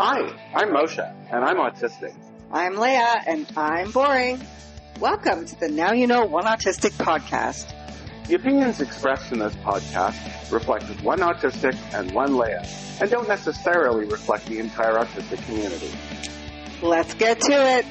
Hi, I'm Moshe, and I'm autistic. I'm Leah, and I'm boring. Welcome to the Now You Know One Autistic podcast. The opinions expressed in this podcast reflect one autistic and one Leah, and don't necessarily reflect the entire autistic community. Let's get to it.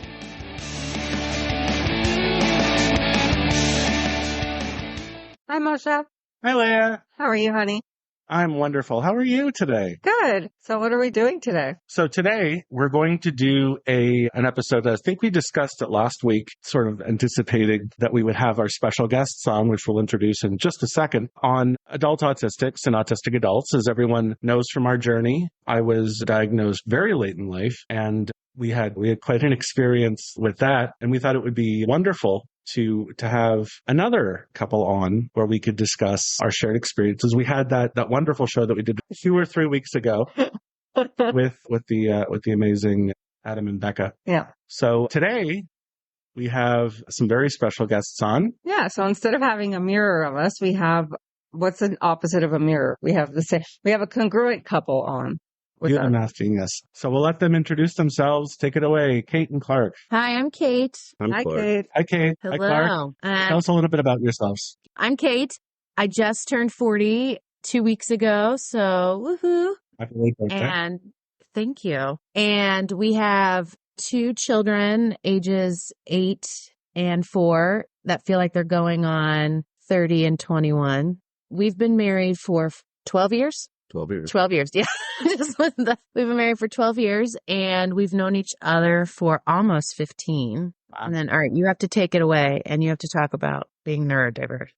Hi, Moshe. Hi, Leah. How are you, honey? I'm wonderful. How are you today? Good. So what are we doing today? So today we're going to do an episode. I think we discussed it last week, sort of anticipating that we would have our special guests on, which we'll introduce in just a second, on adult autistics and autistic adults. As everyone knows from our journey, I was diagnosed very late in life, and we had quite an experience with that, and we thought it would be wonderful to have another couple on where we could discuss our shared experiences. We had that wonderful show that we did 2 or 3 weeks ago with the amazing Adam and Becca. Yeah. So today we have some very special guests on. Yeah. So instead of having a mirror of us, we have what's the opposite of a mirror? We have a congruent couple on. I'm asking, yes. So we'll let them introduce themselves. Take it away, Kate and Clark. Hi, I'm Kate. Hi, Clark. Kate. Hi, Kate. Hello. Hi, Clark. Tell us a little bit about yourselves. I'm Kate. I just turned 40 2 weeks ago, so woohoo. Happy late birthday. And thank you. And we have 2 children, ages 8 and 4, that feel like they're going on 30 and 21. We've been married for 12 years. 12 years. 12 years, yeah. We've been married for 12 years, and we've known each other for almost 15. Wow. And then, all right, you have to take it away, and you have to talk about being neurodivergent.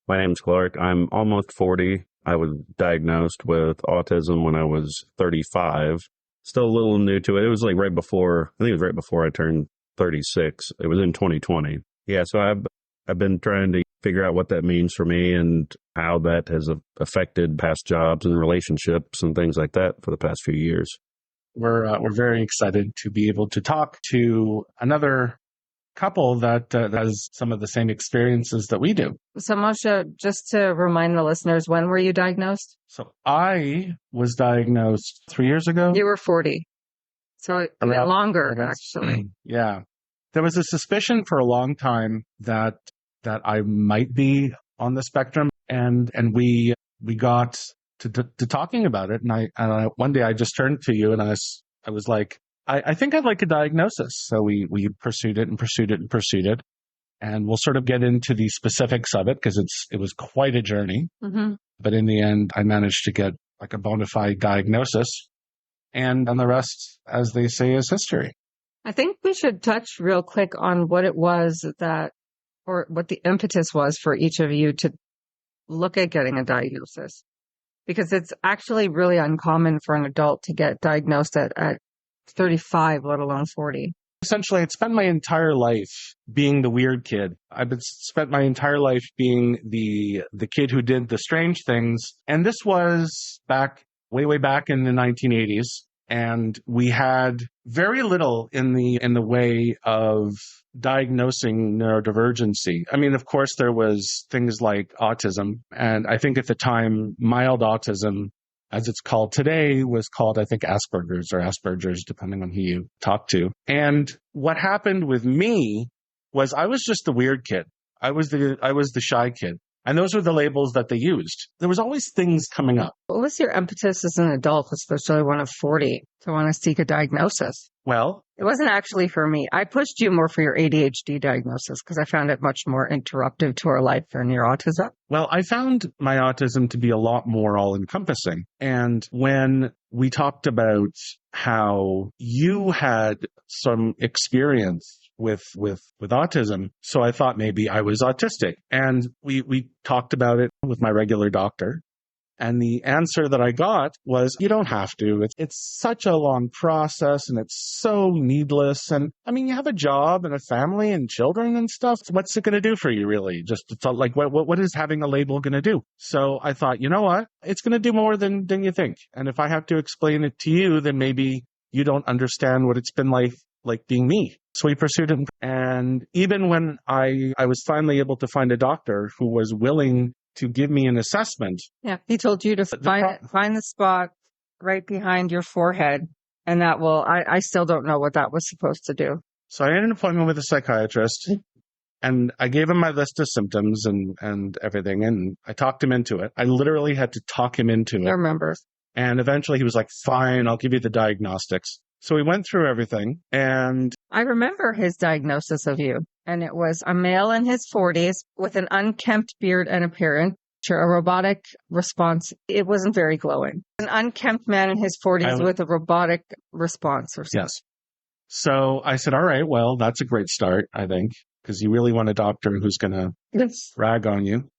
My name's Clark. I'm almost 40. I was diagnosed with autism when I was 35. Still a little new to it. It was like right before I turned 36. It was in 2020. Yeah, so I've been trying to figure out what that means for me and how that has affected past jobs and relationships and things like that for the past few years. We're very excited to be able to talk to another couple that has some of the same experiences that we do. So Moshe, just to remind the listeners, when were you diagnosed? So I was diagnosed 3 years ago. You were 40. So longer, actually. Yeah. There was a suspicion for a long time that I might be on the spectrum, and we got to talking about it, and I one day I just turned to you and I was like, I think I'd like a diagnosis. So we pursued it, and we'll sort of get into the specifics of it because it was quite a journey. Mm-hmm. But in the end, I managed to get like a bona fide diagnosis, and the rest, as they say, is history. I think we should touch real quick on what it was or what the impetus was for each of you to look at getting a diagnosis. Because it's actually really uncommon for an adult to get diagnosed at 35, let alone 40. Essentially, I'd spent my entire life being the weird kid. Spent my entire life being the kid who did the strange things. And this was way back in the 1980s. And we had very little in the way of diagnosing neurodivergency. I mean, of course, there was things like autism. And I think at the time, mild autism, as it's called today, was called, I think, Asperger's, depending on who you talk to. And what happened with me was I was just the weird kid. I was the shy kid. And those were the labels that they used. There was always things coming up. What was your impetus as an adult, especially one of 40, to want to seek a diagnosis? Well, it wasn't actually for me. I pushed you more for your ADHD diagnosis because I found it much more interruptive to our life than your autism. Well, I found my autism to be a lot more all-encompassing. And when we talked about how you had some experience with autism, so I thought maybe I was autistic. And we talked about it with my regular doctor. And the answer that I got was, you don't have to. It's such a long process and it's so needless. And I mean, you have a job and a family and children and stuff. What's it going to do for you, really? Just it's like, what is having a label going to do? So I thought, you know what? It's going to do more than you think. And if I have to explain it to you, then maybe you don't understand what it's been like being me. So we pursued it. And even when I was finally able to find a doctor who was willing to give me an assessment. Yeah, he told you to find the spot right behind your forehead And I still don't know what that was supposed to do. So I had an appointment with a psychiatrist, and I gave him my list of symptoms and everything, and I talked him into it. I literally had to talk him into I it. remember. And eventually he was like, fine, I'll give you the diagnostics. So we went through everything, and I remember his diagnosis of you. And it was a male in his 40s with an unkempt beard and appearance, a robotic response. It wasn't very glowing. An unkempt man in his 40s with a robotic response or something. Yes. So I said, all right, well, that's a great start, I think, because you really want a doctor who's going to rag on you.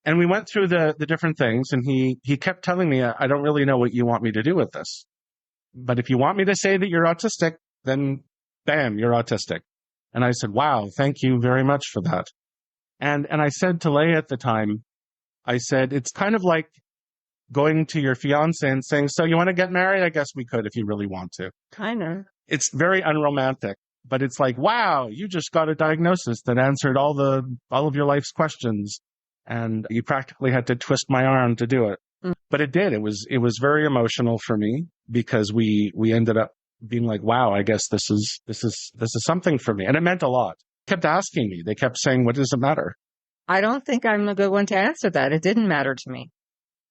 And we went through the different things, and he kept telling me, I don't really know what you want me to do with this. But if you want me to say that you're autistic, then bam, you're autistic. And I said, wow, thank you very much for that. And I said to Leia at the time, I said, it's kind of like going to your fiance and saying, so you want to get married? I guess we could if you really want to. Kind of. It's very unromantic, but it's like, wow, you just got a diagnosis that answered all of your life's questions. And you practically had to twist my arm to do it. Mm. But it did. It was very emotional for me because we ended up being like, wow, I guess this is something for me. And it meant a lot. They kept asking me. They kept saying, what does it matter? I don't think I'm a good one to answer that. It didn't matter to me.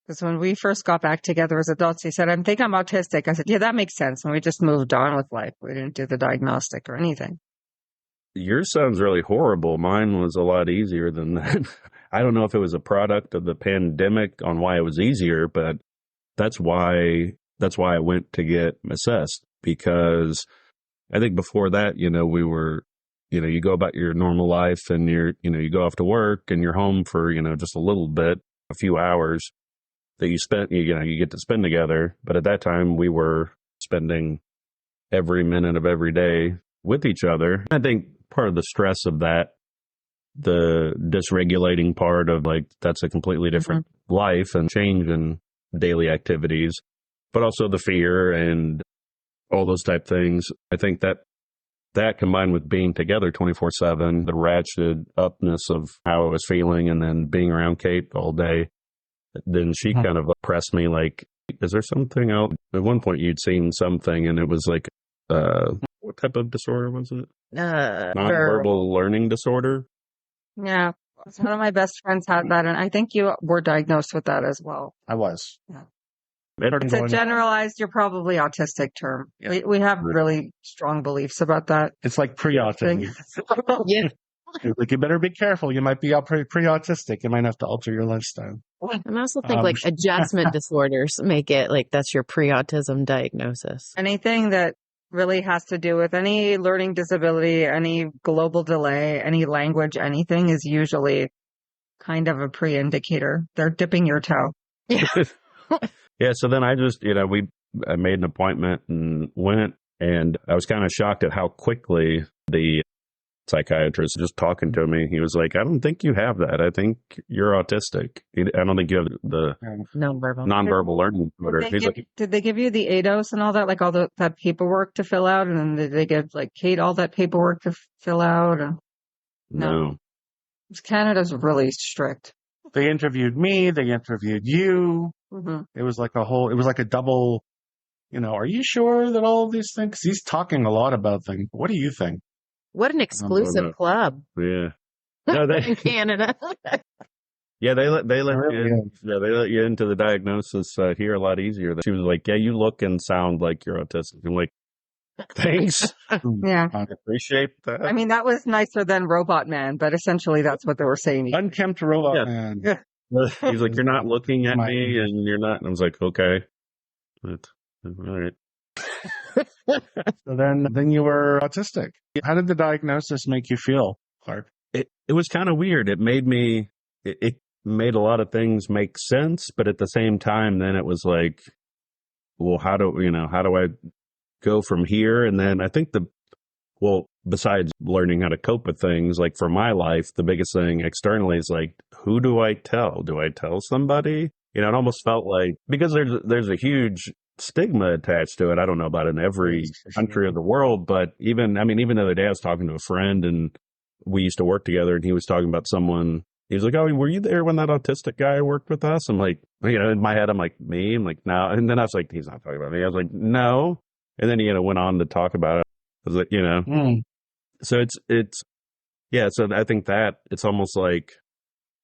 Because when we first got back together as adults, he said, I think I'm autistic. I said, yeah, that makes sense. And we just moved on with life. We didn't do the diagnostic or anything. Yours sounds really horrible. Mine was a lot easier than that. I don't know if it was a product of the pandemic on why it was easier, but that's why I went to get assessed, because I think before that, we were, you go about your normal life and you go off to work and you're home for, just a little bit, a few hours that you get to spend together. But at that time we were spending every minute of every day with each other. I think part of the stress of that, the dysregulating part of like, that's a completely different life and change in daily activities, but also the fear and all those type things. I think that combined with being together 24/7, the ratchet upness of how I was feeling, and then being around Kate all day, then she kind of pressed me like, is there something else? At one point you'd seen something and it was like, what type of disorder was it? Nonverbal learning disorder. Yeah. One of my best friends had that, and I think you were diagnosed with that as well. I was. Yeah. It's a generalized, you're probably autistic term. Yeah. We have really strong beliefs about that. It's like pre-autism. Yeah. Like, you better be careful. You might be pre-autistic. You might have to alter your lifestyle. And I also think like adjustment disorders make it like that's your pre-autism diagnosis. Anything that really has to do with any learning disability, any global delay, any language, anything is usually kind of a pre-indicator. They're dipping your toe. Yeah. So then I just, I made an appointment and went, and I was kind of shocked at how quickly the psychiatrist, just talking to me, he was like, I don't think you have that. I think you're autistic. I don't think you have the nonverbal learning disorder. Did they give you the ADOS and all that, like all that paperwork to fill out? And then did they give like Kate all that paperwork to fill out? No. Canada's really strict. They interviewed me. They interviewed you. Mm-hmm. It was like a double, are you sure that all of these things? 'Cause he's talking a lot about things. What do you think? What an exclusive club. Yeah. No, in Canada. Yeah, they let you into the diagnosis here a lot easier. She was like, yeah, you look and sound like you're autistic. I'm like, thanks. Yeah. I appreciate that. I mean, that was nicer than Robot Man, but essentially that's what they were saying. Unkempt Robot Man. Yeah. He's like, you're not looking at me and you're not. And I was like, okay. But, all right. So then you were autistic. How did the diagnosis make you feel, Clark? It was kind of weird. It made made a lot of things make sense, but at the same time, then it was like, well, how do I go from here? And then I think besides learning how to cope with things, like for my life, the biggest thing externally is like, who do I tell? Do I tell somebody? It almost felt like, because there's a huge stigma attached to it. I don't know about it in every country of the world, but even the other day I was talking to a friend and we used to work together, and he was talking about someone. He was like, oh, were you there when that autistic guy worked with us? I'm like, in my head, I'm like, me? I'm like, no. And then I was like, he's not talking about me. I was like, no. And then he went on to talk about it. I was like, so yeah. So I think that it's almost like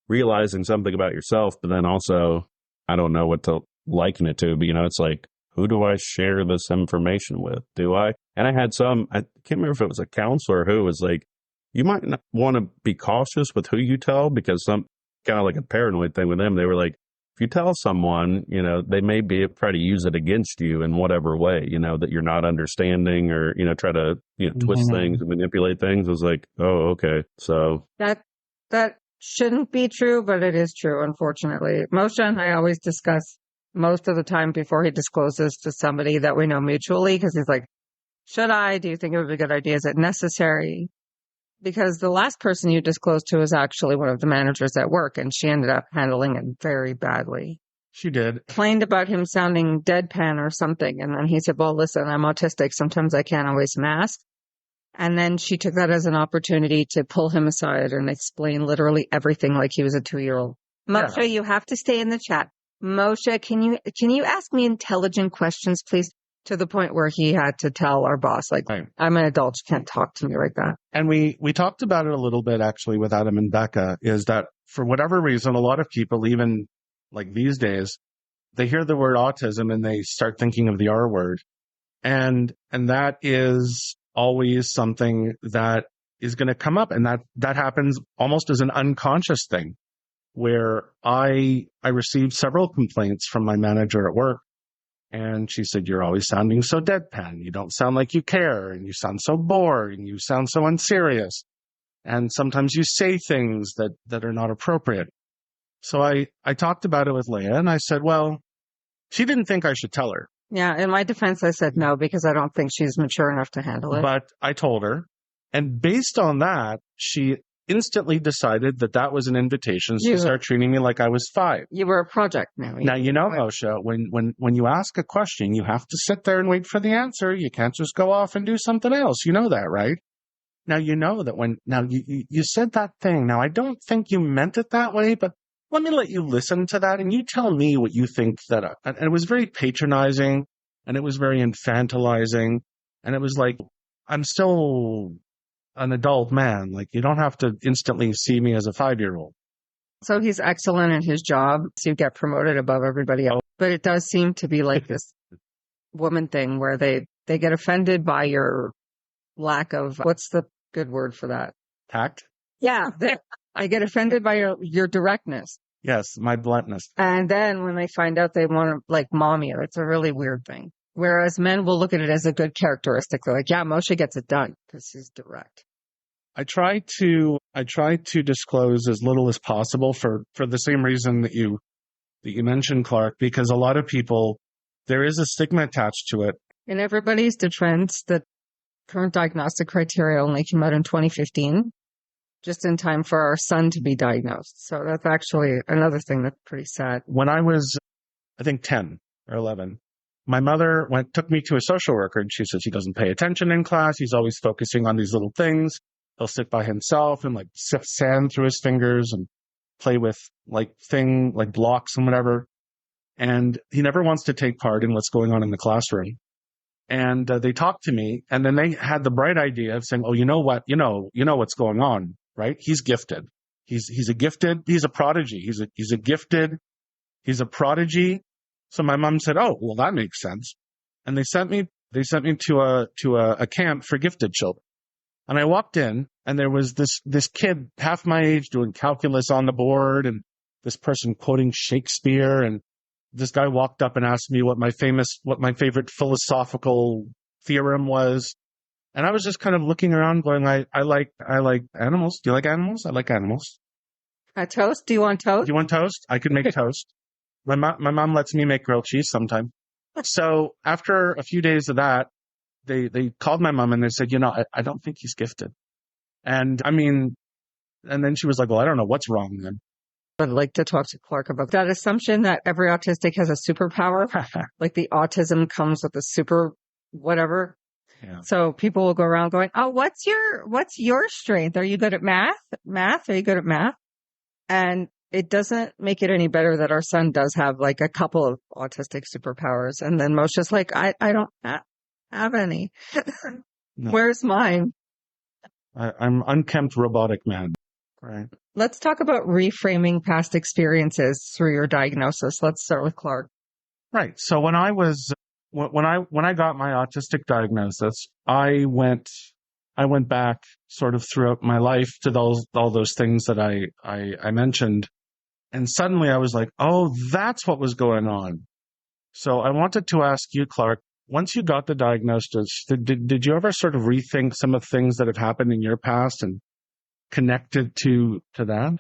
realizing something about yourself, but then also, I don't know what to liken it to, but it's like, who do I share this information with? Do I? And I had I can't remember if it was a counselor who was like, you might want to be cautious with who you tell, because some kind of like a paranoid thing with them. They were like, if you tell someone, they may try to use it against you in whatever way, that you're not understanding, or, try to, twist things and manipulate things. I was like, oh, okay. So that shouldn't be true, but it is true, unfortunately. Moshe and I always discuss most of the time before he discloses to somebody that we know mutually, because he's like, should I? Do you think it would be a good idea? Is it necessary? Because the last person you disclosed to is actually one of the managers at work, and she ended up handling it very badly. She did. Complained about him sounding deadpan or something. And then he said, well, listen, I'm autistic. Sometimes I can't always mask. And then she took that as an opportunity to pull him aside and explain literally everything like he was a 2-year-old. Moshe, you have to stay in the chat. Moshe, can you ask me intelligent questions, please? To the point where he had to tell our boss, like, right, I'm an adult, you can't talk to me like that. And we talked about it a little bit, actually, with Adam and Becca, is that for whatever reason, a lot of people, even like these days, they hear the word autism and they start thinking of the R word. And that is always something that is going to come up. And that happens almost as an unconscious thing, where I received several complaints from my manager at work. And she said, you're always sounding so deadpan. You don't sound like you care. And you sound so bored. And you sound so unserious. And sometimes you say things that are not appropriate. So I talked about it with Leah, and I said, well, she didn't think I should tell her. Yeah, in my defense, I said no, because I don't think she's mature enough to handle it. But I told her. And based on that, she instantly decided that was an invitation to start treating me like I was 5. You were a project now. Now, Moshe, when you ask a question, you have to sit there and wait for the answer. You can't just go off and do something else. You know that, right? Now, you know that you said that thing. Now, I don't think you meant it that way, but let me let you listen to that and you tell me what you think and it was very patronizing, and it was very infantilizing, and it was like, I'm still an adult man. Like, you don't have to instantly see me as a 5-year-old. So he's excellent at his job. So you get promoted above everybody else. But it does seem to be like this woman thing where they get offended by your lack of, what's the good word for that? Tact? Yeah. I get offended by your directness. Yes, my bluntness. And then when they find out they want to like mom you, it's a really weird thing. Whereas men will look at it as a good characteristic. They're like, yeah, Moshe gets it done because he's direct. I try to disclose as little as possible for the same reason that you mentioned, Clark, because a lot of people, there is a stigma attached to it. In everybody's defense, the current diagnostic criteria only came out in 2015, just in time for our son to be diagnosed. So that's actually another thing that's pretty sad. When I was, I think, 10 or 11, my mother took me to a social worker, and she says he doesn't pay attention in class. He's always focusing on these little things. He'll sit by himself and like sift sand through his fingers and play with like blocks and whatever. And he never wants to take part in what's going on in the classroom. And they talked to me, and then they had the bright idea of saying, oh, you know what? You know what's going on, right? He's gifted. He's a prodigy. He's a prodigy. So my mom said, oh, well, that makes sense. And they sent me to a camp for gifted children. And I walked in, and there was this kid half my age doing calculus on the board, and this person quoting Shakespeare, and this guy walked up and asked me what my favorite philosophical theorem was. And I was just kind of looking around going, I like animals. Do you like animals? I like animals. Toast? Do you want toast? Do you want toast? I could make toast. My mom lets me make grilled cheese sometime. So after a few days of that, they called my mom and they said, I don't think he's gifted. And I mean, and then she was like, well, I don't know what's wrong then. I'd like to talk to Clark about that assumption that every autistic has a superpower. Like the autism comes with a super whatever. Yeah. So people will go around going, oh, what's your strength? Are you good at math? Are you good at math? And it doesn't make it any better that our son does have like a couple of autistic superpowers. And then Moshe's like, I have any. No. Where's mine? I'm unkempt robotic man. Right. Let's talk about reframing past experiences through your diagnosis. Let's start with Clark. Right. So when I got my autistic diagnosis, I went back sort of throughout my life to all those things that I mentioned. And suddenly I was like, oh, that's what was going on. So I wanted to ask you, Clark, once you got the diagnosis, did you ever sort of rethink some of the things that have happened in your past and connected to that?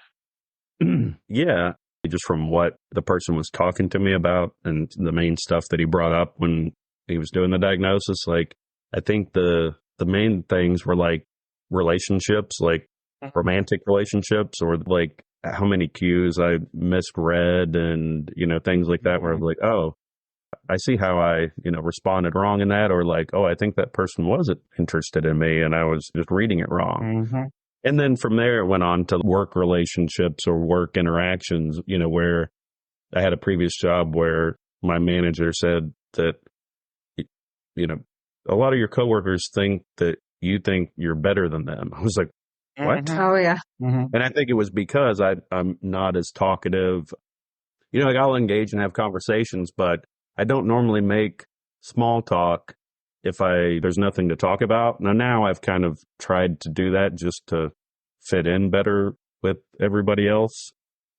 Yeah. Just from what the person was talking to me about and the main stuff that he brought up when he was doing the diagnosis, like, I think the main things were like relationships, like romantic relationships, or like how many cues I misread and, things like that, where I was like, oh, I see how I, responded wrong in that, or like, oh, I think that person wasn't interested in me and I was just reading it wrong. Mm-hmm. And then from there, it went on to work relationships or work interactions, where I had a previous job where my manager said that, a lot of your coworkers think that you think you're better than them. I was like, what? Mm-hmm. Oh, yeah. Mm-hmm. And I think it was because I'm not as talkative. Like, I'll engage and have conversations, but I don't normally make small talk if there's nothing to talk about. Now I've kind of tried to do that just to fit in better with everybody else.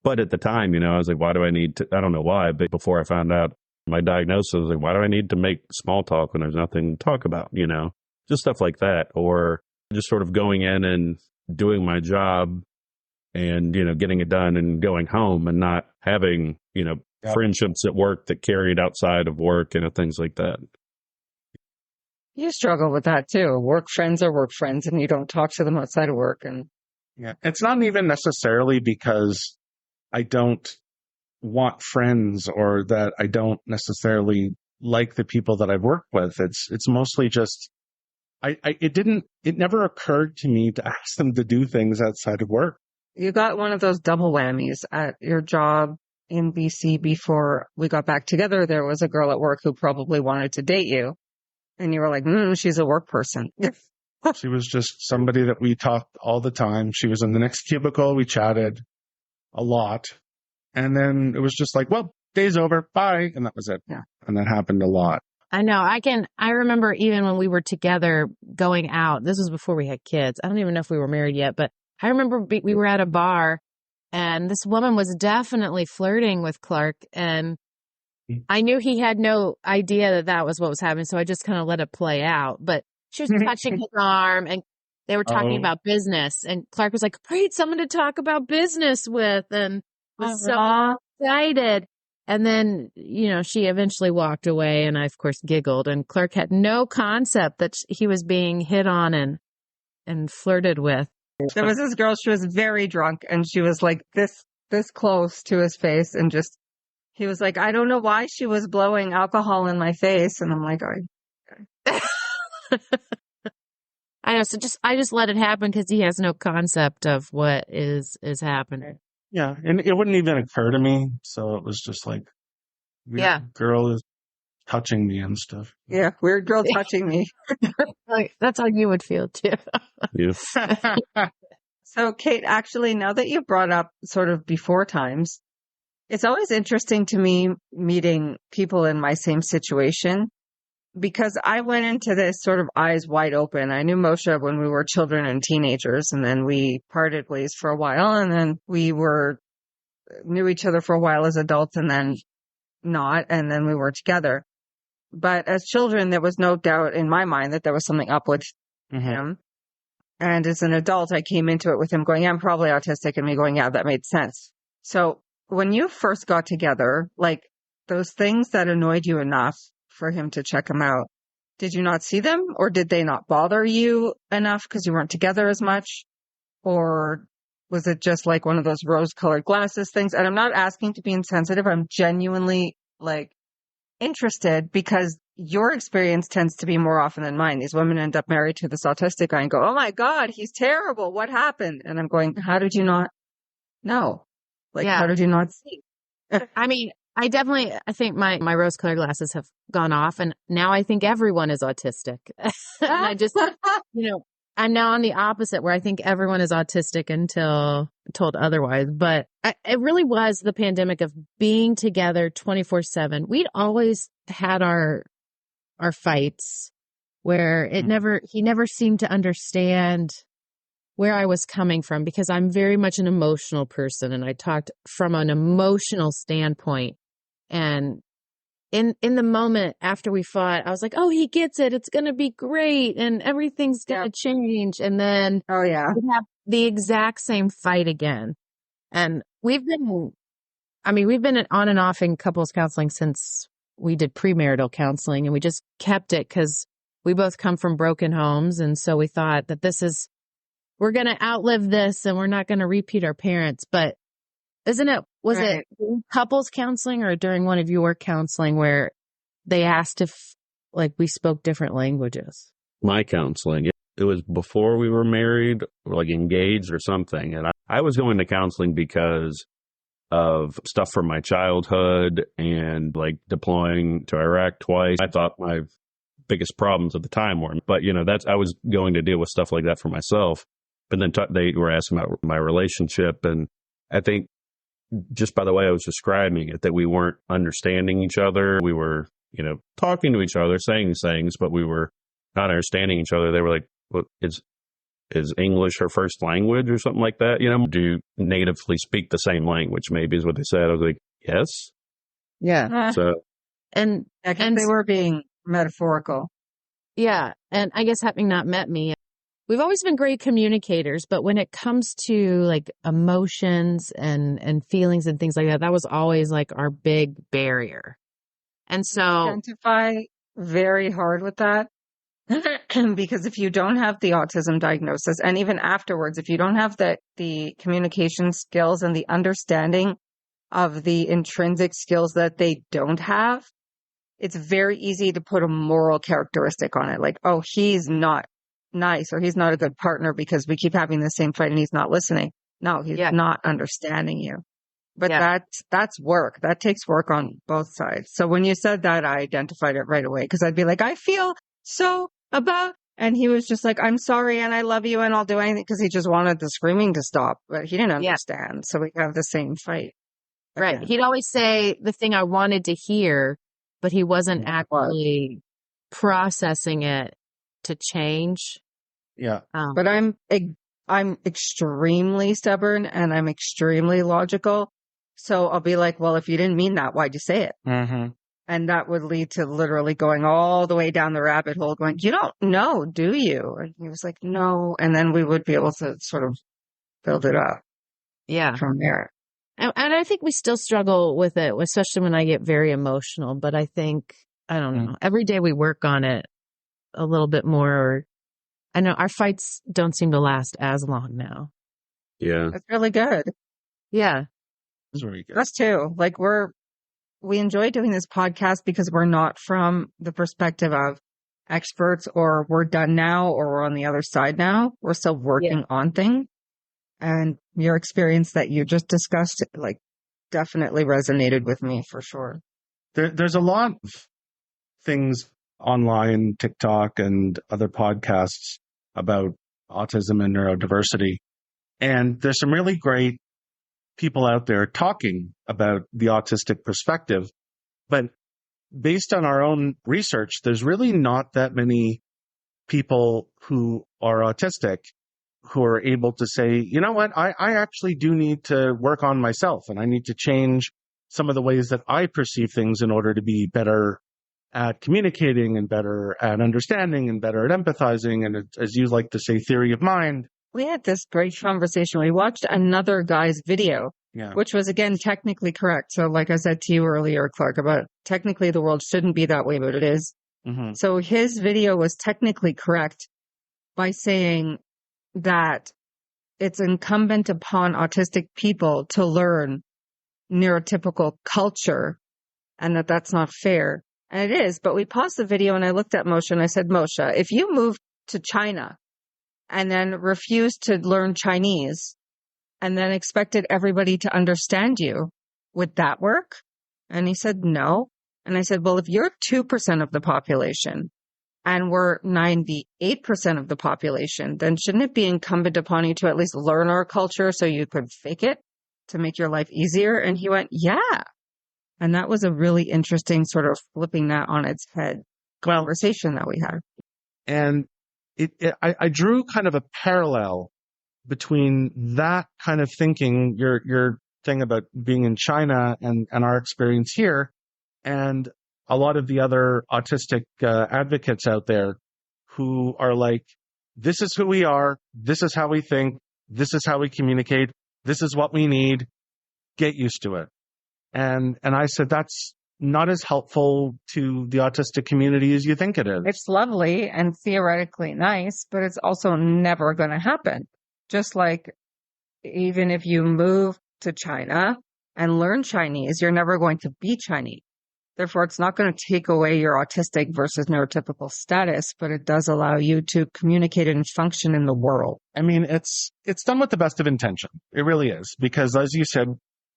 But at the time, I was like, why do I need to? I don't know why, but before I found out my diagnosis, I was like, why do I need to make small talk when there's nothing to talk about? Just stuff like that. Or just sort of going in and doing my job and, getting it done and going home and not having, Yep. friendships at work that carried outside of work and things like that. You struggle with that too. Work friends are work friends and you don't talk to them outside of work. And Yeah. It's not even necessarily because I don't want friends or that I don't necessarily like the people that I've worked with. It's mostly just it never occurred to me to ask them to do things outside of work. you got one of those double whammies at your job in BC before we got back together. There was a girl at work who probably wanted to date you. And you were like, she's a work person. She was just somebody that we talked all the time. She was in the next cubicle. We chatted a lot. And then it was just like, well, day's over. Bye. And that was it. Yeah. And that happened a lot. I know. I remember even when we were together going out, this was before we had kids. I don't even know if we were married yet, but I remember we were at a bar and this woman was definitely flirting with Clark. And I knew he had no idea that was what was happening. So I just kind of let it play out. But she was touching his arm and they were talking about business. And Clark was like, great, someone to talk about business with. And was so excited. And then, she eventually walked away and I, of course, giggled. And Clark had no concept that he was being hit on and flirted with. There was this girl, she was very drunk and she was like this close to his face and just, he was like, I don't know why she was blowing alcohol in my face. And I'm like, okay. I know. So I just let it happen because he has no concept of what is happening. Yeah. And it wouldn't even occur to me. So it was just like, weird girl is touching me and stuff. Yeah. Weird girl touching me. Like, that's how you would feel too. Yeah. So Kate, actually, now that you brought up sort of before times, it's always interesting to me meeting people in my same situation because I went into this sort of eyes wide open. I knew Moshe when we were children and teenagers, and then we parted ways for a while, and then we knew each other for a while as adults and then not, and then we were together. But as children, there was no doubt in my mind that there was something up with him. And as an adult, I came into it with him going, yeah, I'm probably autistic, and me going, yeah, that made sense. So when you first got together, like those things that annoyed you enough for him to check them out, did you not see them or did they not bother you enough because you weren't together as much? Or was it just like one of those rose-colored glasses things? And I'm not asking to be insensitive. I'm genuinely like interested because your experience tends to be more often than mine. These women end up married to this autistic guy and go, oh my God, he's terrible. What happened? And I'm going, how did you not know? Like, how did you not see? I mean, I think my rose-colored glasses have gone off, and now I think everyone is autistic. And I just, I'm now on the opposite where I think everyone is autistic until told otherwise. But it really was the pandemic of being together 24/7. We'd always had our fights where he never seemed to understand where I was coming from, because I'm very much an emotional person, and I talked from an emotional standpoint. And in the moment after we fought, I was like, "Oh, he gets it. It's going to be great, and everything's going to change." And then Oh yeah. we have the exact same fight again. And we've been on and off in couples counseling since we did premarital counseling, and we just kept it because we both come from broken homes. And so we thought that we're going to outlive this and we're not going to repeat our parents. But was it couples counseling or during one of your counseling where they asked if we spoke different languages? My counseling, it was before we were married or engaged or something. And I was going to counseling because of stuff from my childhood and deploying to Iraq twice. I thought my biggest problems at the time were, but I was going to deal with stuff like that for myself. But then they were asking about my relationship. And I think just by the way I was describing it, that we weren't understanding each other. We were, talking to each other, saying these things, but we were not understanding each other. They were like, well, is English her first language or something like that? Do you natively speak the same language? Maybe is what they said. I was like, yes. Yeah. So, and they were being metaphorical. Yeah. And I guess having not met me, we've always been great communicators, but when it comes to emotions and feelings and things like that, that was always our big barrier. And so identify very hard with that. Because if you don't have the autism diagnosis, and even afterwards, if you don't have the communication skills and the understanding of the intrinsic skills that they don't have, it's very easy to put a moral characteristic on it. Like, oh, he's not nice, or he's not a good partner because we keep having the same fight and he's not listening. No, he's not understanding you. But that's work. That takes work on both sides. So when you said that, I identified it right away, because I'd be like, I feel so about, and he was just like, I'm sorry and I love you and I'll do anything, because he just wanted the screaming to stop, but he didn't understand. So we have the same fight. Right. He'd always say the thing I wanted to hear, but he wasn't actually processing it to change. Yeah. But I'm extremely stubborn and I'm extremely logical. So I'll be like, well, if you didn't mean that, why'd you say it? Mm-hmm. And that would lead to literally going all the way down the rabbit hole going, you don't know, do you? And he was like, no. And then we would be able to sort of build it up. Yeah. From there. And I think we still struggle with it, especially when I get very emotional. But I think, I don't know, every day we work on it a little bit more. I know our fights don't seem to last as long now. Yeah. That's really good. Yeah. That's very good. Us too. We enjoy doing this podcast because we're not from the perspective of experts, or we're done now, or we're on the other side now. We're still working on things. And your experience that you just discussed, definitely resonated with me for sure. There's a lot of things online, TikTok and other podcasts about autism and neurodiversity. And there's some really great people out there talking about the autistic perspective. But based on our own research, there's really not that many people who are autistic who are able to say, you know what, I actually do need to work on myself, and I need to change some of the ways that I perceive things in order to be better at communicating and better at understanding and better at empathizing. And as you like to say, theory of mind. We had this great conversation. We watched another guy's video, which was, again, technically correct. So like I said to you earlier, Clark, about technically the world shouldn't be that way, but it is. Mm-hmm. So his video was technically correct by saying that it's incumbent upon autistic people to learn neurotypical culture, and that's not fair. And it is, but we paused the video and I looked at Moshe and I said, Moshe, if you moved to China and then refused to learn Chinese and then expected everybody to understand you, would that work? And he said, no. And I said, well, if you're 2% of the population and we're 98% of the population, then shouldn't it be incumbent upon you to at least learn our culture so you could fake it to make your life easier? And he went, yeah. And that was a really interesting sort of flipping that on its head conversation that we had. And I drew kind of a parallel between that kind of thinking, your thing about being in China and our experience here, and a lot of the other autistic advocates out there who are like, this is who we are, this is how we think, this is how we communicate, this is what we need, get used to it. And I said, that's not as helpful to the autistic community as you think it is. It's lovely and theoretically nice, but it's also never going to happen. Just like even if you move to China and learn Chinese, you're never going to be Chinese. Therefore, it's not going to take away your autistic versus neurotypical status, but it does allow you to communicate and function in the world. I mean, it's done with the best of intention. It really is. Because as you said,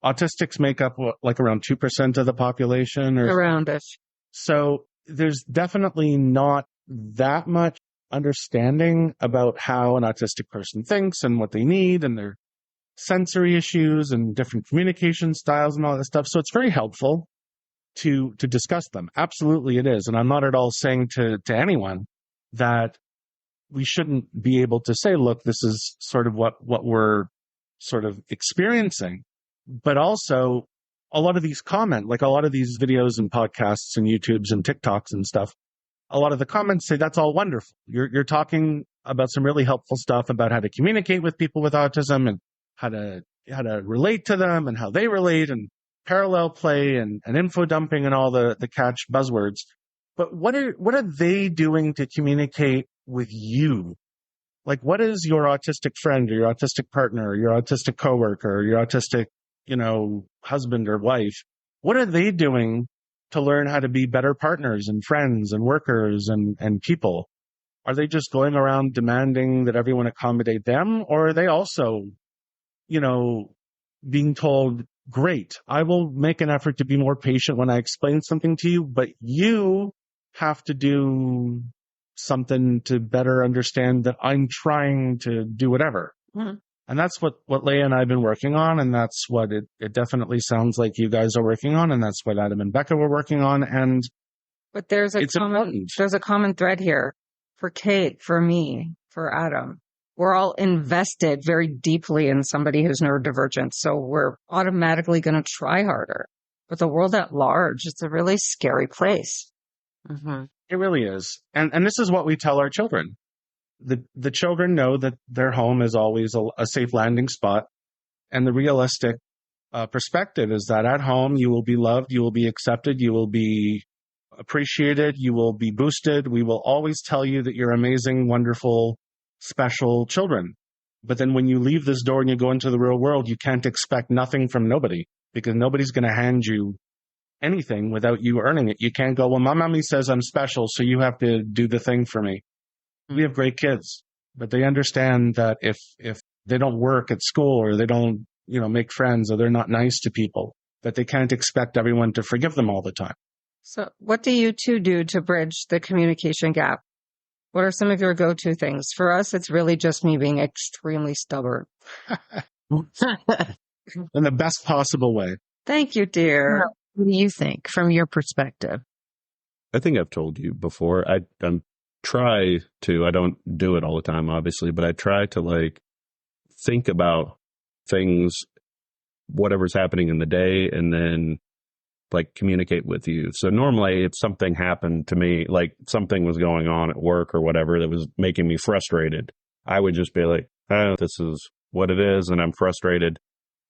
autistics make up like around 2% of the population, or around it. So there's definitely not that much understanding about how an autistic person thinks and what they need and their sensory issues and different communication styles and all that stuff. So it's very helpful to discuss them. Absolutely it is. And I'm not at all saying to anyone that we shouldn't be able to say, look, this is sort of what we're sort of experiencing. But also a lot of these like a lot of these videos and podcasts and YouTubes and TikToks and stuff, a lot of the comments say that's all wonderful. You're talking about some really helpful stuff about how to communicate with people with autism and how to relate to them and how they relate and parallel play and info dumping and all the catch buzzwords. But what are they doing to communicate with you? Like, what is your autistic friend or your autistic partner or your autistic coworker or your autistic, husband or wife? What are they doing to learn how to be better partners and friends and workers and people? Are they just going around demanding that everyone accommodate them? Or are they also, being told, great, I will make an effort to be more patient when I explain something to you, but you have to do something to better understand that I'm trying to do whatever. Mm-hmm. And that's what Leah and I have been working on. And that's what it definitely sounds like you guys are working on. And that's what Adam and Becca were working on. But there's a common thread here for Kate, for me, for Adam. We're all invested very deeply in somebody who's neurodivergent. So we're automatically going to try harder. But the world at large, it's a really scary place. Mm-hmm. It really is. And this is what we tell our children. The children know that their home is always a safe landing spot. And the realistic perspective is that at home, you will be loved, you will be accepted, you will be appreciated, you will be boosted. We will always tell you that you're amazing, wonderful, special children. But then when you leave this door and you go into the real world, you can't expect nothing from nobody because nobody's going to hand you anything without you earning it. You can't go, well, my mommy says I'm special, so you have to do the thing for me. We have great kids, but they understand that if they don't work at school or they don't, make friends or they're not nice to people, that they can't expect everyone to forgive them all the time. So what do you two do to bridge the communication gap? What are some of your go-to things? For us, it's really just me being extremely stubborn. In the best possible way. Thank you, dear. What do you think from your perspective? I think I've told you before, I don't do it all the time, obviously, but I try to think about things, whatever's happening in the day, and then communicate with you. So normally if something happened to me, like something was going on at work or whatever that was making me frustrated, I would just be like, oh, this is what it is, and I'm frustrated.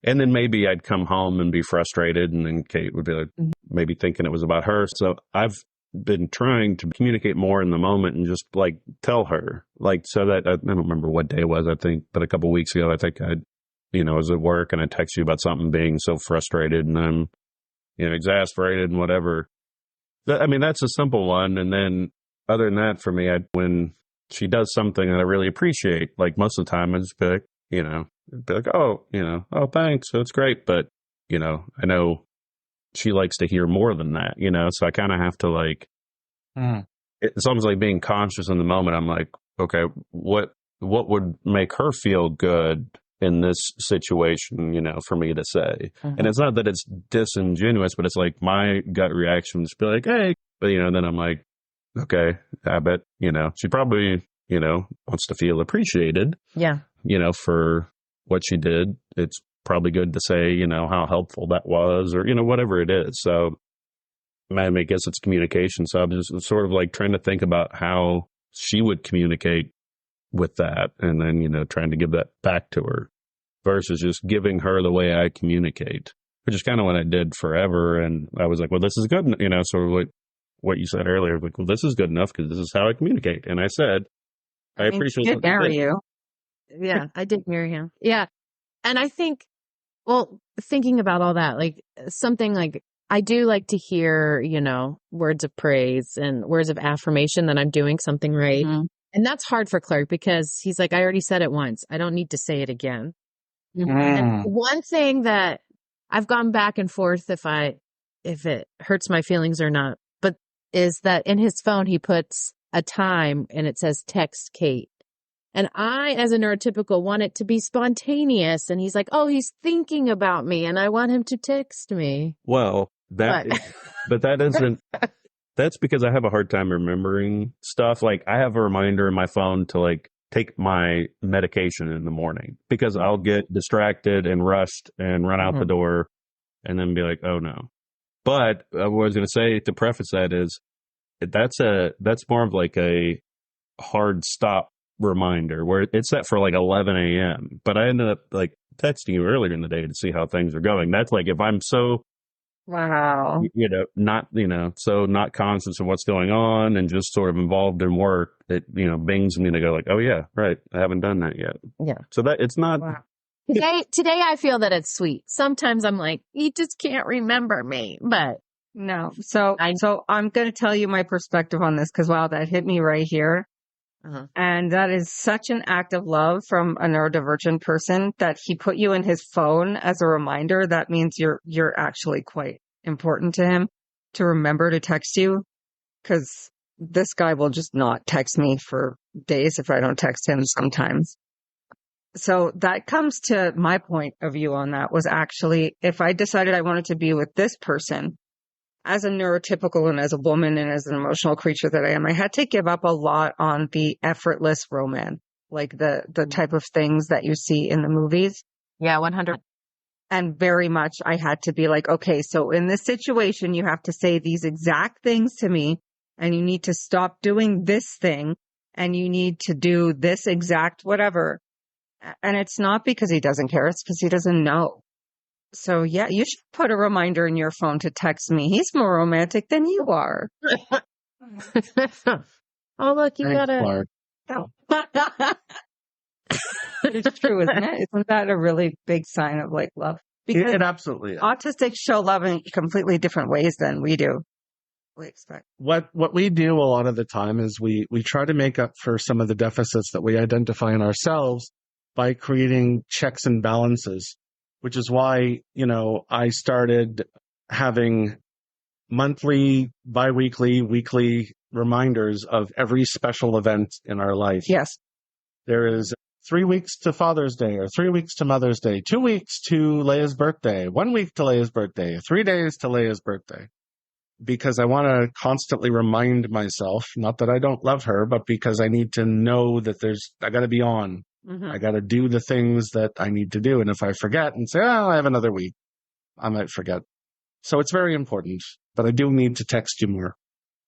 And then maybe I'd come home and be frustrated, and then Kate would be like, maybe thinking it was about her. So I've been trying to communicate more in the moment and just tell her, so that I don't remember what day it was, I think, but a couple of weeks ago, I think I was at work and I text you about something being so frustrated and I'm, exasperated and whatever. That's a simple one. And then other than that, for me, when she does something that I really appreciate, most of the time I just be like, oh, thanks. That's great. But, I know she likes to hear more than that, you know? So I kind of have to like, it's almost like being conscious in the moment. I'm like, okay, what would make her feel good in this situation, you know, for me to say? And it's not that it's disingenuous, but it's like my gut reaction is to be like, hey, but, you know, then I'm like, okay, I bet, you know, she probably, you know, wants to feel appreciated. Yeah. You know, for what she did. It's probably good to say, you know, how helpful that was, or, you know, whatever it is. So I guess it's communication. So I'm just sort of like trying to think about how she would communicate with that, and then, you know, trying to give that back to her versus just giving her the way I communicate, which is kind of what I did forever. And I was like, well, this is good. You know, sort of like what you said earlier, like, well, this is good enough because this is how I communicate. And I said, I appreciate she did marry you. Yeah, I did marry him. Yeah. And I think, well, thinking about all that, like something like I do like to hear, you know, words of praise and words of affirmation that I'm doing something right. Mm-hmm. And that's hard for Clark because he's like, I already said it once. I don't need to say it again. And one thing that I've gone back and forth if it hurts my feelings or not, but is that in his phone, he puts a time and it says text Kate. And I, as a neurotypical, want it to be spontaneous. And he's like, oh, he's thinking about me and I want him to text me. Well, but that isn't, that's because I have a hard time remembering stuff. Like I have a reminder in my phone to like take my medication in the morning because I'll get distracted and rushed and run out the door and then be like, oh no. But what I was going to say to preface that is that's more of like a hard stop reminder where it's set for like 11 a.m. But I ended up like texting you earlier in the day to see how things are going. That's like if I'm so, wow, you know, not, you know, so not conscious of what's going on and just sort of involved in work, it, you know, bings me to go like, oh yeah, right, I haven't done that yet. Yeah. So that it's not. wow. Today I feel that it's sweet. Sometimes I'm like, you just can't remember me, but No. So I'm going to tell you my perspective on this because wow, that hit me right here. And that is such an act of love from a neurodivergent person that he put you in his phone as a reminder. That means you're actually quite important to him to remember to text you, because this guy will just not text me for days if I don't text him sometimes. So that comes to my point of view on that was actually if I decided I wanted to be with this person, as a neurotypical and as a woman and as an emotional creature that I am, I had to give up a lot on the effortless romance, like the type of things that you see in the movies. Yeah, 100. And very much I had to be like, okay, so in this situation, you have to say these exact things to me and you need to stop doing this thing and you need to do this exact whatever. And it's not because he doesn't care. It's because he doesn't know. So yeah, you should put a reminder in your phone to text me. He's more romantic than you are. Oh, look, you got Clark. It's true, isn't it? Isn't that a really big sign of like love? Because It absolutely is. autistics show love in completely different ways than we do. We expect. What we do a lot of the time is we try to make up for some of the deficits that we identify in ourselves by creating checks and balances, which is why, you know, I started having monthly, biweekly, weekly reminders of every special event in our life. Yes. There is 3 weeks to Father's Day or 3 weeks to Mother's Day, 2 weeks to Leia's birthday, 1 week to Leia's birthday, 3 days to Leia's birthday. Because I want to constantly remind myself, not that I don't love her, but because I need to know that I got to be on. I got to do the things that I need to do. And if I forget and say, oh, I have another week, I might forget. So it's very important, but I do need to text you more.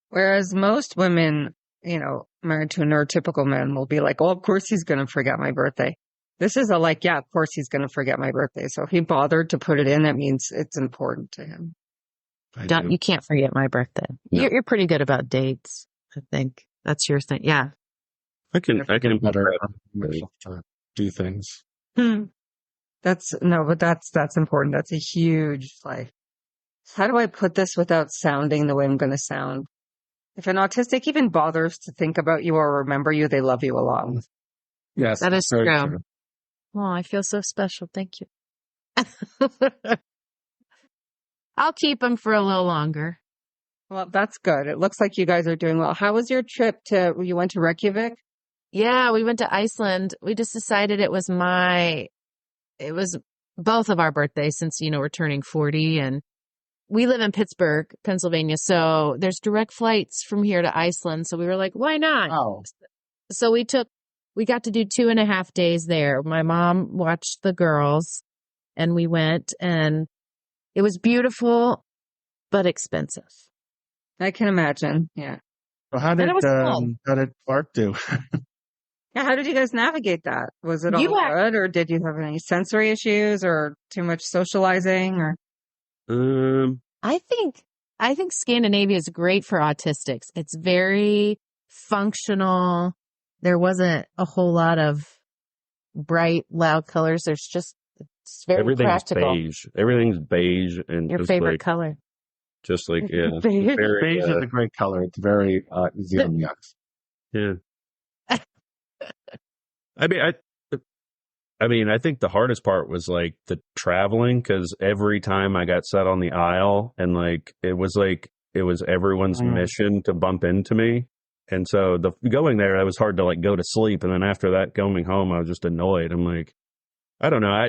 Whereas most women, you know, married to a neurotypical man will be like, oh, of course he's going to forget my birthday. This is yeah, of course he's going to forget my birthday. So if he bothered to put it in, that means it's important to him. You can't forget my birthday. No. You're pretty good about dates. I think that's your thing. Yeah. I can better to do things. That's important. That's a huge, like, how do I put this without sounding the way I'm going to sound? If an autistic even bothers to think about you or remember you, they love you a lot. Yes. That is true. Oh, I feel so special. Thank you. I'll keep him for a little longer. Well, that's good. It looks like you guys are doing well. How was your trip you went to Reykjavik? Yeah, we went to Iceland. We just decided it was both of our birthdays since, we're turning 40, and we live in Pittsburgh, Pennsylvania. So there's direct flights from here to Iceland. So we were like, why not? Oh, So we got to do 2.5 days there. My mom watched the girls and we went, and it was beautiful, but expensive. I can imagine. Yeah. so And it was fun. how did Clark do? Yeah. How did you guys navigate that? Was it all good, or did you have any sensory issues or too much socializing or? I think Scandinavia is great for autistics. It's very functional. There wasn't a whole lot of bright, loud colors. It's very Everything's practical. beige. Everything's beige and Your just favorite like, color. just like, yeah. Beige. Very, Beige is a great color. It's very easy on the eyes. yeah. I think the hardest part was like the traveling, because every time I got set on the aisle and like it was everyone's mission to bump into me. And so going there, it was hard to like go to sleep. And then after that, going home, I was just annoyed. I'm like, I don't know.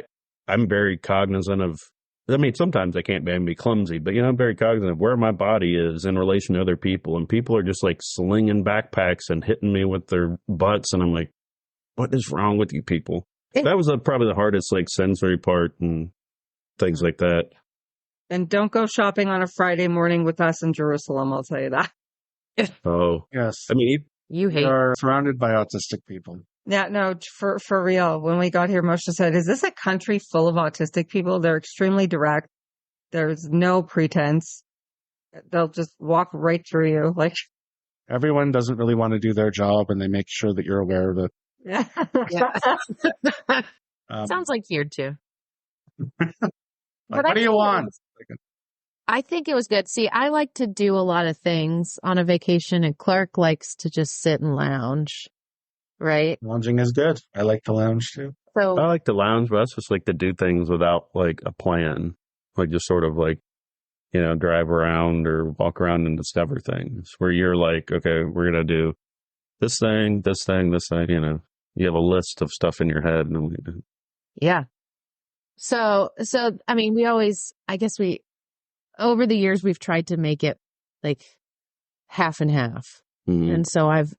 I'm very cognizant of, sometimes I can't be clumsy, but I'm very cognizant of where my body is in relation to other people. And people are just like slinging backpacks and hitting me with their butts. And I'm like, what is wrong with you people? That was probably the hardest like sensory part and things like that. And don't go shopping on a Friday morning with us in Jerusalem, I'll tell you that. Oh, Yes. You hate. You're surrounded by autistic people. Yeah, no, for real. When we got here, Moshe said, is this a country full of autistic people? They're extremely direct. There's no pretense. They'll just walk right through you. Like, Everyone doesn't really want to do their job, and they make sure that you're aware of it. yeah. Sounds like here too. Like, But what do you want? I think it was good. See, I like to do a lot of things on a vacation, and Clark likes to just sit and lounge, right? Lounging is good. I like to lounge too. So I like to lounge, but I just like to do things without like a plan, like just sort of like, drive around or walk around and discover things where you're like, okay, we're going to do this thing, this thing, this thing, you have a list of stuff in your head. And yeah. So, over the years, we've tried to make it like half and half. mm-hmm. And so I've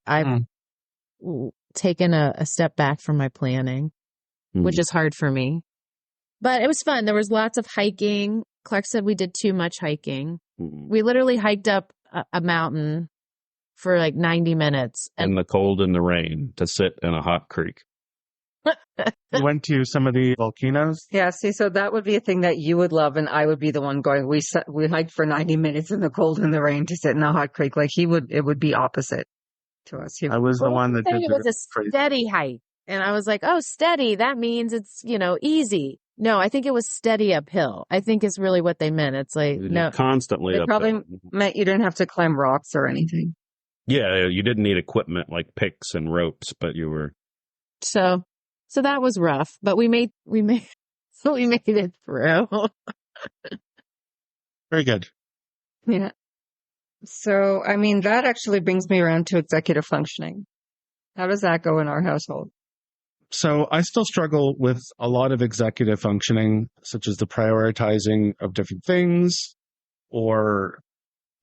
taken a step back from my planning, which is hard for me. But it was fun. There was lots of hiking. Clark said we did too much hiking. We literally hiked up a mountain for like 90 minutes. In the cold and the rain to sit in a hot creek. You went to some of the volcanoes? Yeah, see, so that would be a thing that you would love, and I would be the one going, we hiked for 90 minutes in the cold and the rain to sit in a hot creek. Like it would be opposite to us. I was the one that did it was a steady hike. And I was like, oh, steady. That means it's, easy. No, I think it was steady uphill. I think is really what they meant. It's like, no. Constantly They uphill. probably meant you didn't have to climb rocks or anything. Yeah, you didn't need equipment like picks and ropes, but you were. So that was rough, but we made it through. Very good. Yeah. So, that actually brings me around to executive functioning. How does that go in our household? So I still struggle with a lot of executive functioning, such as the prioritizing of different things or,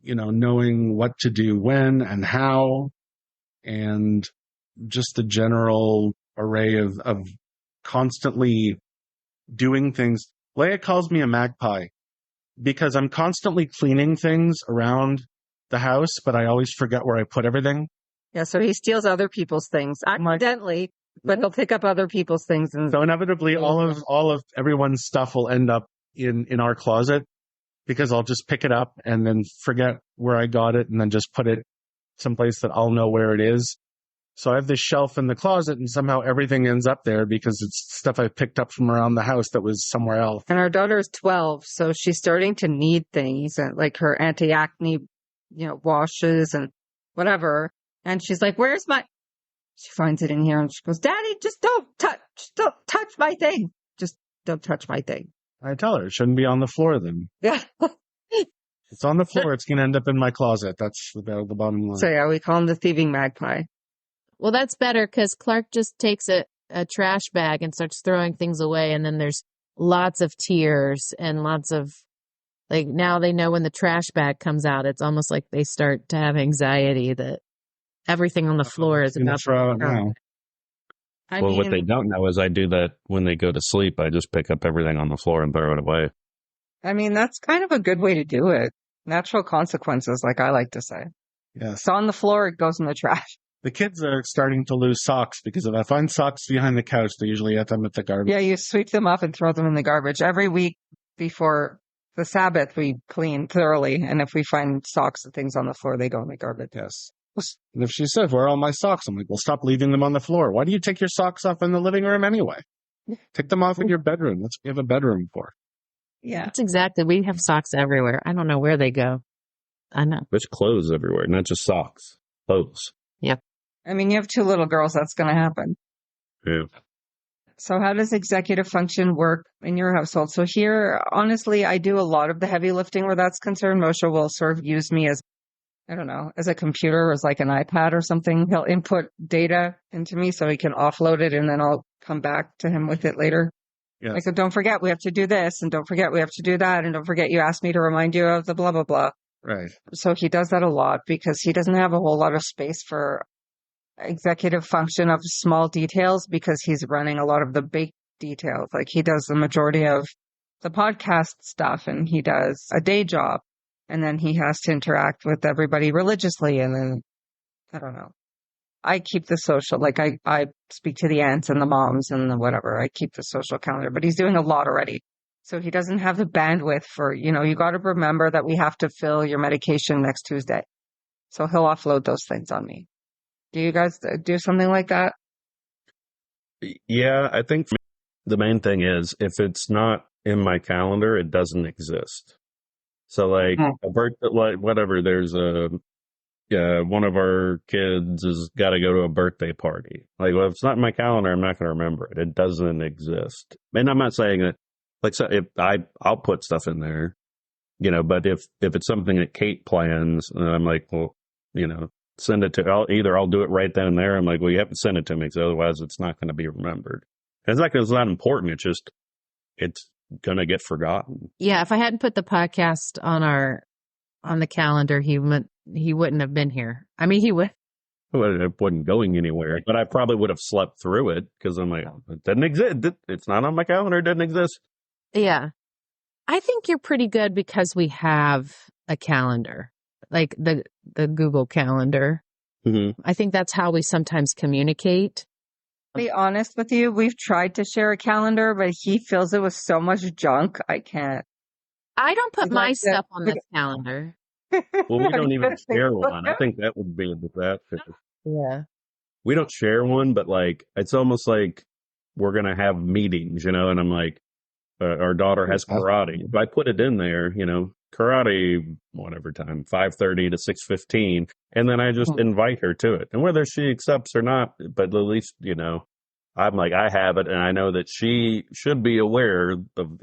knowing what to do when and how, and just the general array of constantly doing things. Leia calls me a magpie because I'm constantly cleaning things around the house, but I always forget where I put everything. Yeah, so he steals other people's things accidentally, but he'll pick up other people's things. And so inevitably all of everyone's stuff will end up in our closet because I'll just pick it up and then forget where I got it and then just put it someplace that I'll know where it is. So I have this shelf in the closet and somehow everything ends up there because it's stuff I picked up from around the house that was somewhere else. And our daughter is 12, so she's starting to need things like her anti-acne, washes and whatever. And she's like, where's my... She finds it in here and she goes, Daddy, just don't touch my thing. Just don't touch my thing. I tell her it shouldn't be on the floor then. Yeah. it's on the floor. It's going to end up in my closet. That's the bottom line. So yeah, we call him the thieving magpie. Well, that's better because Clark just takes a trash bag and starts throwing things away. And then there's lots of tears and lots of, like, now they know when the trash bag comes out, it's almost like they start to have anxiety that everything on the floor is about to throw it now. Well, what they don't know is I do that when they go to sleep. I just pick up everything on the floor and throw it away. I mean, that's kind of a good way to do it. Natural consequences, like I like to say. Yes. It's on the floor, it goes in the trash. The kids are starting to lose socks because if I find socks behind the couch, they usually get them at the garbage. Yeah, you sweep them up and throw them in the garbage. Every week before the Sabbath, we clean thoroughly. And if we find socks and things on the floor, they go in the garbage. Yes. And if she says, where are all my socks? I'm like, well, stop leaving them on the floor. Why do you take your socks off in the living room anyway? Take them off in your bedroom. That's what you have a bedroom for. Yeah. That's exactly. We have socks everywhere. I don't know where they go. I know. There's clothes everywhere, not just socks. Clothes. Yep. I mean, you have 2 little girls, that's going to happen. Yeah. So how does executive function work in your household? So here, honestly, I do a lot of the heavy lifting where that's concerned. Moshe will sort of use me as, I don't know, as a computer or as like an iPad or something. He'll input data into me so he can offload it and then I'll come back to him with it later. Yes. Like, don't forget, we have to do this and don't forget, we have to do that. And don't forget, you asked me to remind you of the blah, blah, blah. Right. So he does that a lot because he doesn't have a whole lot of space for executive function of small details because he's running a lot of the big details. Like he does the majority of the podcast stuff and he does a day job and then he has to interact with everybody religiously. And then, I don't know. I keep the social, like I speak to the aunts and the moms and the whatever. I keep the social calendar, but he's doing a lot already. So he doesn't have the bandwidth for, you got to remember that we have to fill your medication next Tuesday. So he'll offload those things on me. Do you guys do something like that? Yeah, I think the main thing is if it's not in my calendar, it doesn't exist. So like a birthday, like whatever, there's one of our kids has got to go to a birthday party. Like, well, if it's not in my calendar, I'm not going to remember it. It doesn't exist. And I'm not saying that, like, so if I'll put stuff in there, but if it's something that Kate plans, and I'm like, well, send it to, I'll do it right then and there. I'm like, well, you have to send it to me, because otherwise it's not going to be remembered. And it's not because it's not important. It's just, it's going to get forgotten. Yeah. If I hadn't put the podcast on the calendar, he wouldn't have been here. I mean, he would. Well, it wasn't going anywhere, but I probably would have slept through it because I'm like, it doesn't exist. It's not on my calendar. It doesn't exist. Yeah. I think you're pretty good because we have a calendar, like the Google Calendar. Mm-hmm. I think that's how we sometimes communicate. To be honest with you, we've tried to share a calendar, but he fills it with so much junk. I can't. I don't put my stuff on this calendar. Well, we don't even share one. I think that would be a disaster. Yeah. We don't share one, but like, it's almost like we're going to have meetings, and I'm like, our daughter has karate. If I put it in there, karate, whatever time, 5:30 to 6:15, and then I just invite her to it. And whether she accepts or not, but at least, I'm like, I have it, and I know that she should be aware of,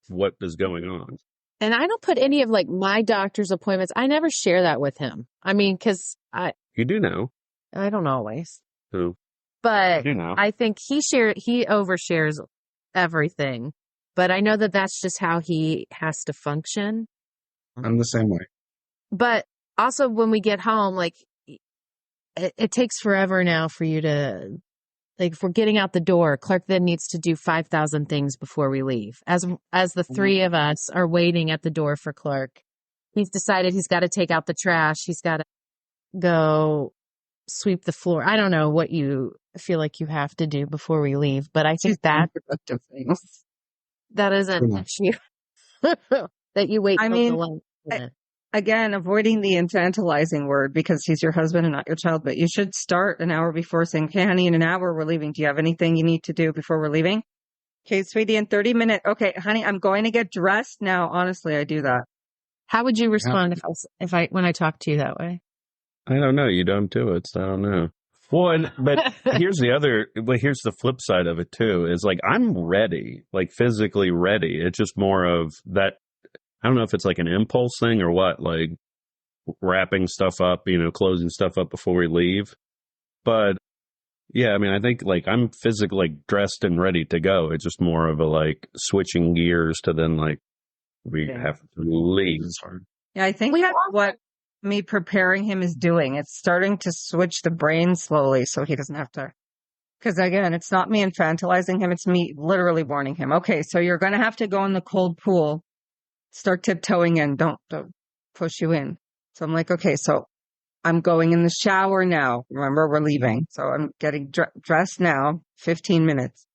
what is going on. And I don't put any of like my doctor's appointments. I never share that with him. I mean, because You do know. I don't always. Who? But You know. I think he overshares everything. But I know that that's just how he has to function. I'm the same way. But also when we get home, like it takes forever now for you to, like, if we're getting out the door, Clark then needs to do 5,000 things before we leave. As the three of us are waiting at the door for Clark, he's decided he's got to take out the trash. He's got to go sweep the floor. I don't know what you feel like you have to do before we leave, but I think that is an issue that you wait. Again, avoiding the infantilizing word because he's your husband and not your child, but you should start an hour before saying, okay, honey, in an hour we're leaving. Do you have anything you need to do before we're leaving? Okay, sweetie, in 30 minutes. Okay, honey, I'm going to get dressed now. Honestly, I do that. How would you respond when I talk to you that way? I don't know. You don't do it, so I don't know. Well, but here's the flip side of it too, is like, I'm ready, like physically ready. It's just more of that. I don't know if it's like an impulse thing or what, like wrapping stuff up, closing stuff up before we leave. But yeah, I mean, I think like I'm physically like dressed and ready to go. It's just more of a like switching gears to then like we have to leave. Yeah, I think that's what me preparing him is doing. It's starting to switch the brain slowly so he doesn't have to. Because again, it's not me infantilizing him. It's me literally warning him. Okay, so you're going to have to go in the cold pool. Start tiptoeing in. Don't push you in. So I'm like, okay, so I'm going in the shower now. Remember, we're leaving. So I'm getting dressed now, 15 minutes.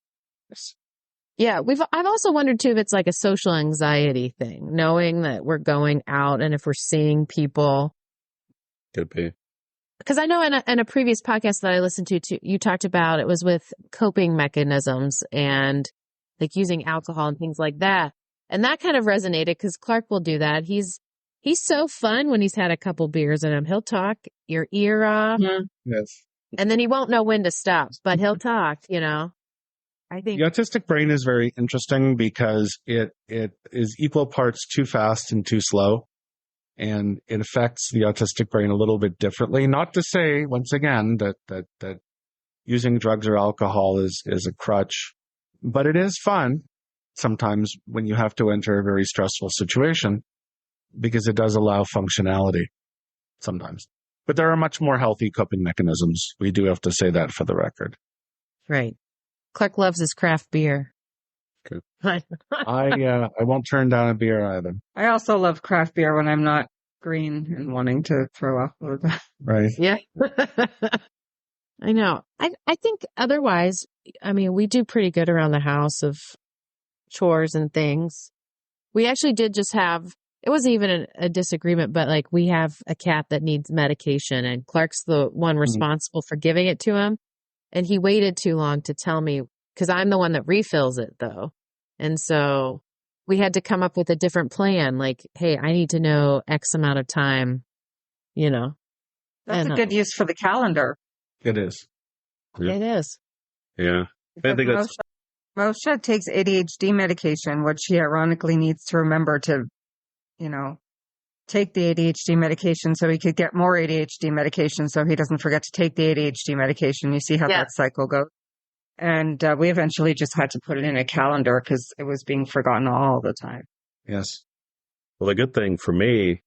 Yeah, I've also wondered too if it's like a social anxiety thing, knowing that we're going out and if we're seeing people. Could be. Because I know in a previous podcast that I listened to, you talked about it was with coping mechanisms and like using alcohol and things like that. And that kind of resonated because Clark will do that. He's so fun when he's had a couple beers in him. He'll talk your ear off. Mm-hmm. Yes. And then he won't know when to stop, but he'll talk, I think the autistic brain is very interesting because it is equal parts too fast and too slow. And it affects the autistic brain a little bit differently. Not to say, once again, that using drugs or alcohol is a crutch, but it is fun sometimes when you have to enter a very stressful situation because it does allow functionality sometimes. But there are much more healthy coping mechanisms. We do have to say that for the record. Right. Clark loves his craft beer. Okay. I won't turn down a beer either. I also love craft beer when I'm not green and wanting to throw up a little bit. Right. Yeah. I know. I think otherwise, I mean, we do pretty good around the house of chores and things. We actually did just have, it wasn't even a disagreement, but like we have a cat that needs medication and Clark's the one responsible for giving it to him. And he waited too long to tell me because I'm the one that refills it though. And so we had to come up with a different plan. Like, hey, I need to know X amount of time, That's a good use for the calendar. It is. Yeah. It is. Yeah. I think that's... Moshe takes ADHD medication, which he ironically needs to remember to, take the ADHD medication so he could get more ADHD medication so he doesn't forget to take the ADHD medication. You see how that cycle goes. And we eventually just had to put it in a calendar because it was being forgotten all the time. Yes. Well, the good thing for me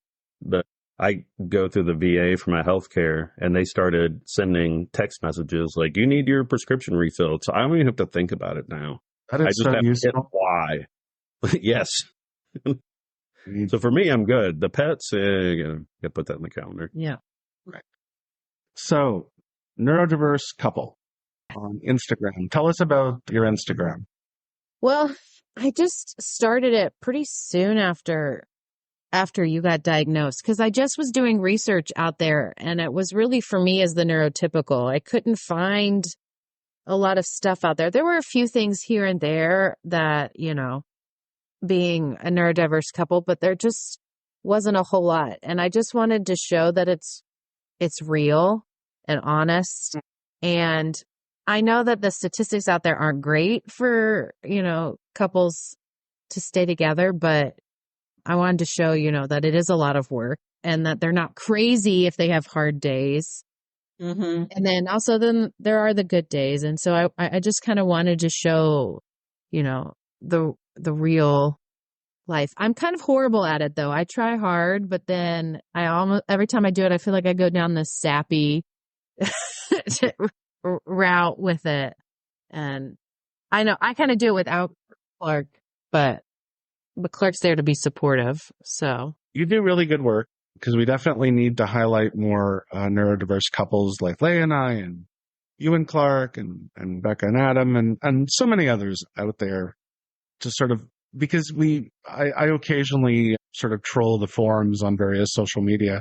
that I go through the VA for my healthcare, and they started sending text messages like, "You need your prescription refilled." So I don't even have to think about it now. That is I just so have useful. to hit why. Yes. So for me, I'm good. The pets, gotta put that in the calendar. Yeah. Right. So, neurodiverse couple on Instagram. Tell us about your Instagram. Well, I just started it pretty soon after you got diagnosed because I just was doing research out there and it was really for me as the neurotypical. I couldn't find a lot of stuff out there. There were a few things here and there that, being a neurodiverse couple, but there just wasn't a whole lot. And I just wanted to show that it's real and honest. And I know that the statistics out there aren't great for, couples to stay together, but I wanted to show, that it is a lot of work and that they're not crazy if they have hard days. Mm-hmm. And then also then there are the good days. And so I just kind of wanted to show, the real life. I'm kind of horrible at it though. I try hard, but then every time I do it, I feel like I go down this sappy route with it. And I know I kind of do it without Clark, but Clark's there to be supportive. So You do really good work because we definitely need to highlight more neurodiverse couples like Leigh and I and you and Clark and Becca and Adam and so many others out there to sort of, because I occasionally sort of troll the forums on various social media.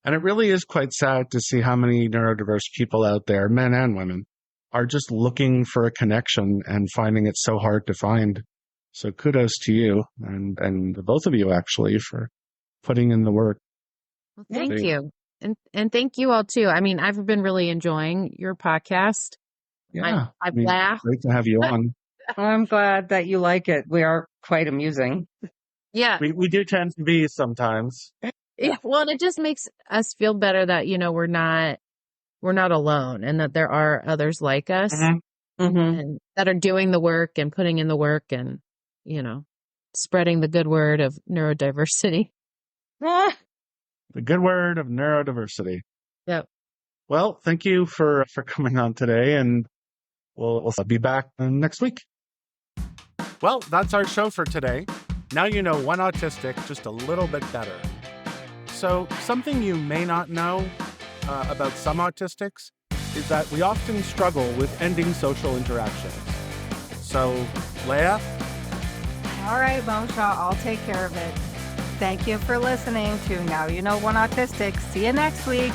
And it really is quite sad to see how many neurodiverse people out there, men and women, are just looking for a connection and finding it so hard to find. So kudos to you and the both of you actually for putting in the work. well, thank you. And thank you all too. I mean, I've been really enjoying your podcast. Yeah. I've laughed. Great to have you on. I'm glad that you like it. We are quite amusing. Yeah. We do tend to be sometimes. Yeah. Well, and it just makes us feel better that, we're not alone and that there are others like us and that are doing the work and putting in the work and, spreading the good word of neurodiversity. The good word of neurodiversity. Yep. Well, thank you for coming on today, and we'll be back next week. Well, that's our show for today. Now you know one autistic just a little bit better. So something you may not know about some autistics is that we often struggle with ending social interactions. So, Leah? All right, Moshe, I'll take care of it. Thank you for listening to Now You Know One Autistic. See you next week.